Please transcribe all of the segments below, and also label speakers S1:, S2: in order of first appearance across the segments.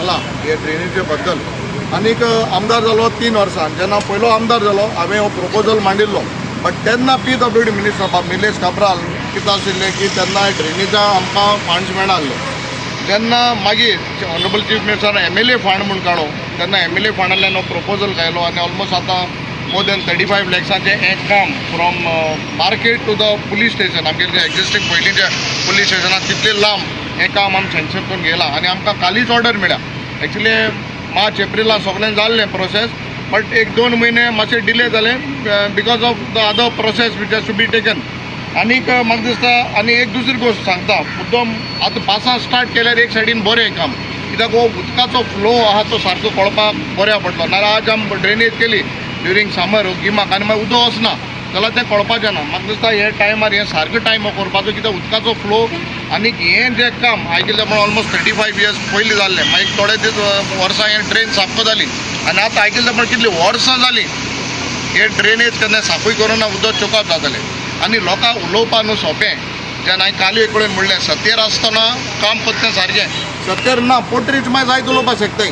S1: सांगला हे ड्रेनेजे बद्दल. आनीक आमदार जालो 3 वर्सां. जेन्ना पयलो आमदार जालो हांवें हो प्रपोजल मांडिल्लो. बट तेन्ना PWD मिनिस्टर निलेश काब्राल कितें आशिल्लें की तेन्ना ड्रेनेजा आमकां फंड्स मेळनासले. जेन्ना मागीर honourable chief minister MLA fund म्हूण काडलो तेन्ना MLA फंडांतल्यान हो प्रपोजल घायलो आनी ऑलमोस्ट आतां मोर देन 35 लॅक्साचें हें काम from market to the police station आमगेलें जें एक्झिस्टींग पयलींच्या पुलीस स्टेशनाक तितलें लांब हें काम आमी सँक्शन करून घेयलां आनी आमकां कालीच ऑर्डर मेळ्ळ्या. एक्चुली मार्च एप्रिलां सगळें जाल्लें प्रोसेस बट 1-2 म्हयने मातशें डिले जालें because of the other process which has to be taken. आनीक म्हाका दिसता आनी एक दुसरी गोश्ट सांगता मुद्दम आतां पासां स्टार्ट केल्यार एक सायडीन बरें काम कित्याक हो उदकाचो फ्लो आहा तो सारको कळपाक बऱ्या पडटलो. नाल्यार आज आमी ड्रेनेज केली ड्युरींग समर गिमाक आनी मागीर उदक वचना जाल्यार तें कळपाचें ना. म्हाका दिसता हे टायमार हें सारको टायम हो करपाचो कित्याक उदकाचो फ्लो आनीक हें जें काम आयकलें म्हण ऑलमोस्ट 35 इयर्स पयलीं जाल्लें मागीर थोडे दीस वर्सां हें ड्रेन साफ जाली आनी आतां आयकलें म्हण कितलीं वर्सां जालीं हे ड्रेनेज केन्ना साफूय करूना उदक चोकप जातालें. आनी लोकांक उलोवपा न्हू सोंपें जेन्ना हांवें काली एक कडेन म्हणलें सत्तेर आसतना काम करता सारकें सत्तेर ना पोटरीच मागीर जायत उलोवपाक शकताय.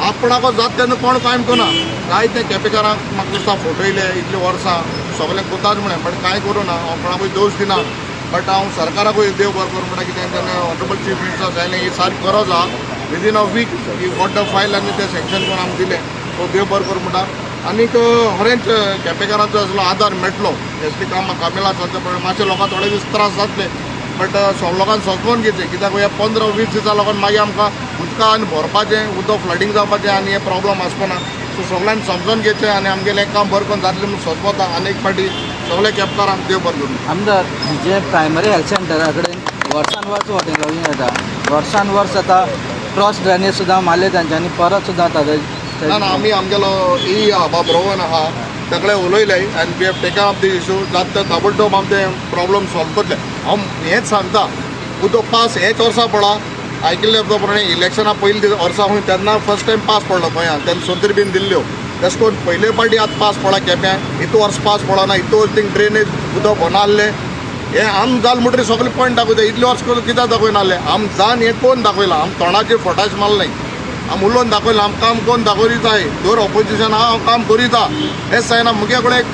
S1: आपणाको जात तेन्ना कोण कांय करना. जायते केपेकारांक म्हाका दिसता फटयले इतलीं वर्सां सगळें कोताच म्हणें बट कांय करूना हांव कोणाकूय दोश दिना. बट हांव सरकाराकूय देव बरो करूं म्हणटा कित्याक तेन्ना ऑनरेबल चीफ मिनिस्टर जालें ही सारकी गरज आहा. Within a week he got the file आनी तें सँक्शन करून आमकां दिलें तो देव बरो करूं म्हणटा. आनीक खरेंच केपेकारांचो असलो आदार मेळटलो एसली कामिला चलता पण मातशे लोकांक थोडे दीस त्रास जातले बट लोकांक समजून घेवचें कित्याक ह्या 15-20 दिसां लागून मागीर आमकां उदका आनी भरपाचें उदक फ्लडींग जावपाचें आनी हे प्रॉब्लम आसपाना. सो सगळ्यांनी समजून घेवचें आनी आमगेलें हें काम बरें करून जातलें म्हूण सोदता. आनी एक फावटी सगळे केपेकारांक देव बरें करूं.
S2: आमदार जे प्रायमरी हेल्थ सेंटरा कडेन वर्सान वर्स वॉटर लॉगिंग येता वर्सान वर्स आतां क्रॉस ड्रेनेज सुद्दां मारले तांच्यांनी परत सुद्दां आतां
S1: ना आमी आमगेलो ई बाब रोहन आहा सगळे उलयले आनी we have taken up the issue जाता ताबडतोब आमी तें प्रॉब्लम सॉल्व करतले. हांव हेंच सांगता उदक पास हेच वर्सा पडा आयकल्ले प्रमाणे इलेक्शना पयलीं वर्सा खूंय तेन्ना फर्स्ट टायम पास पडलो गोंयांत तेन्ना सोंत्री बीन दिल्ल्यो तशें करून पयले पाटी आतां पास पडला केप्यां इतू वर्स पास पडना इतू वर्स थिंग ड्रेनेज उदक बनासलें हें आम जाल म्हणटरी सगळे पॉयंट दाखयता इतले वर्स करून कित्याक दाखयनासलें आम जावन हें कोण दाखयलां आम तोंडाचेर फटाश मारलें आम उलोवन दाखयलां आम काम कोण दाखयताय दर ऑपोजिशन हांव काम करिता हेंच जायना मुगे कडेन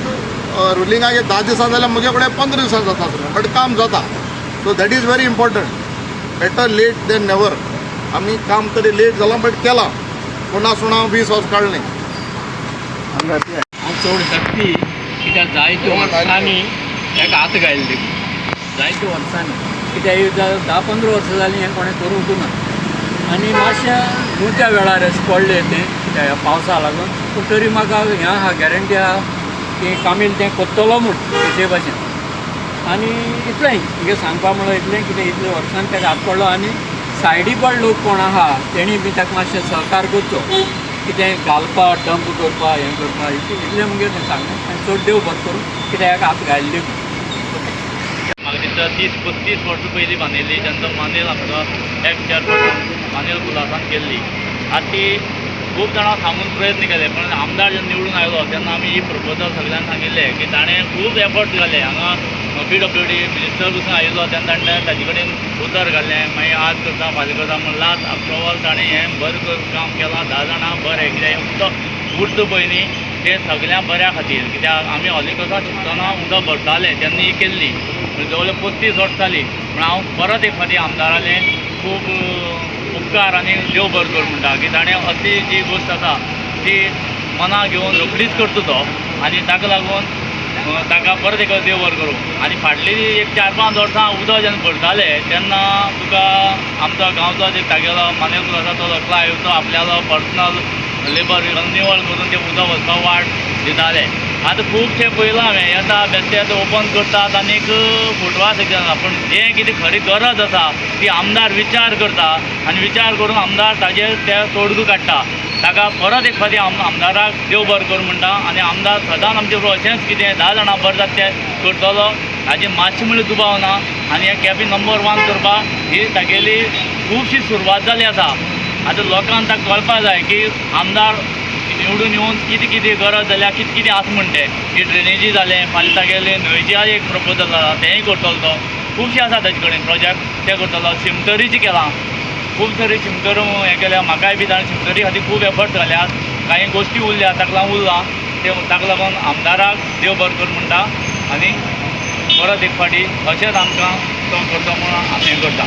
S1: रुलिंगाक 10 दिसां जाल्यार मुगे कडेन 15 दिसां जाता बट काम जाता. So that is very important. Better late than never. आमी काम तरी लेट जालां बट केलां कोणा सुणा 20 वर्स काडलें.
S3: चड शक्ती कित्याक जायत्यो वर्सांनी हेका हात घायल्ले जायत्यो वर्सांनी कित्याक 10-15 वर्सां जालीं हें कोणें करूंक ना आनी मातशें उंच्या वेळार पडलें तें ह्या पावसा लागून पूण तरी म्हाका हें आहा गॅरंटी आहा की कामील तें कोत्तलो म्हूण तेचे भाशेन आनी इतलें तुगे सांगपा म्हणल्यार इतलें कितें इतल्या वर्सांनी तेका हात पडलो आनी सायडीकड लोक कोण आहा तेणी बी ताका मातशें सहकार करचो कितें घालपाक डंप करपा हें करपा इतलें मुगे तें सांगलें आनी चड देव बरें करूं कित्याक हेका हात घायल्ले
S4: म्हाका दिसता 30-35 वर्सां पयलीं बांदिल्ली जेन्ना मानेल आमकां एक मानेल पुलासान केल्ली आतां ती खूब जाणां सांगून प्रयत्न केले पण आमदार जेन्ना निवडून आयलो तेन्ना आमी ही प्रपोजल सगळ्यांक सांगिल्लें की ताणें खूब एफर्ट घाले हांगा PWD मिनिस्टर पसून आयिल्लो तेन्ना ताणें ताजे कडेन उतर घाल्लें मागीर आज करता फाल्यां करता म्हण लास्ट आफ्टर ऑल ताणें हें बरें करून काम केलां 10 जाणां बरें कित्याक उदक उरता पळय न्ही तें सगळ्यां बऱ्या खातीर कित्याक आमी हॉलिकॉसा शिकतना उदक भरताले तेन्ना ही केल्ली जवळ 35 वर्सां जालीं पूण हांव परत एक फावटी आमदारालें खूब उपकार आनी देव बरें कर म्हणटा की ताणें असली जी गोश्ट आसा ती मना घेवन रोखडीच करता तो आनी ताका लागून ताका परत एक देव बरें करूं. आनी फाटलीं एक 4-5 वर्सां उदक जेन्ना भरताले तेन्ना तुका आमचो गांवचो जे तागेलो मानेल आसा तो क्लायव तो आपल्यालो पर्सनल लेबर निवळ करून तें उदक वचपाक वाट दिताले. आतां खुबशे पयलां हांवें येता बेश्टे आतां ओपन करतात आनीक फुटवा सेक्शन पूण जें कितें खरी गरज आसा ती आमदार विचार करता आनी विचार करून आमदार ताजेर तें तोडगो काडटा. ताका परत एक फावटी आमदाराक देव बरें कर म्हणटा आनी आमदार सदांच आमचे बरोबर अशेंच कितें 10 जाणां बरें जाता तें करतलो हाजी मातशें म्हणल्यार दुबाव ना आनी हे कॅबी नंबर 1 करपाक ही तागेली खुबशी सुरवात जाली आसा. आतां लोकांक ताका कळपाक जाय की आमदार निवडून येवन कितें कितें गरज जाल्यार कितें कितें आसा म्हण तें ही ड्रेनेजी जालें फाल्यां तागेलें न्हंयचें एक प्रपोजल जाला तेंय करतलो तो खुबशें आसा ताजे कडेन प्रोजेक्ट तें करतलो सिमटरीचें केलां खूब तरी शिमतर हें केल्या. म्हाकाय बी ताणें शिमतरी खातीर खूब एफर्ट घाल्यात. कांय गोश्टी उरल्या ताका लागून उरला ताका लागून आमदाराक देव बरें कर म्हणटा आनी परत एक फावटी अशेंच आमकां तो करता म्हणून आमी हें करता.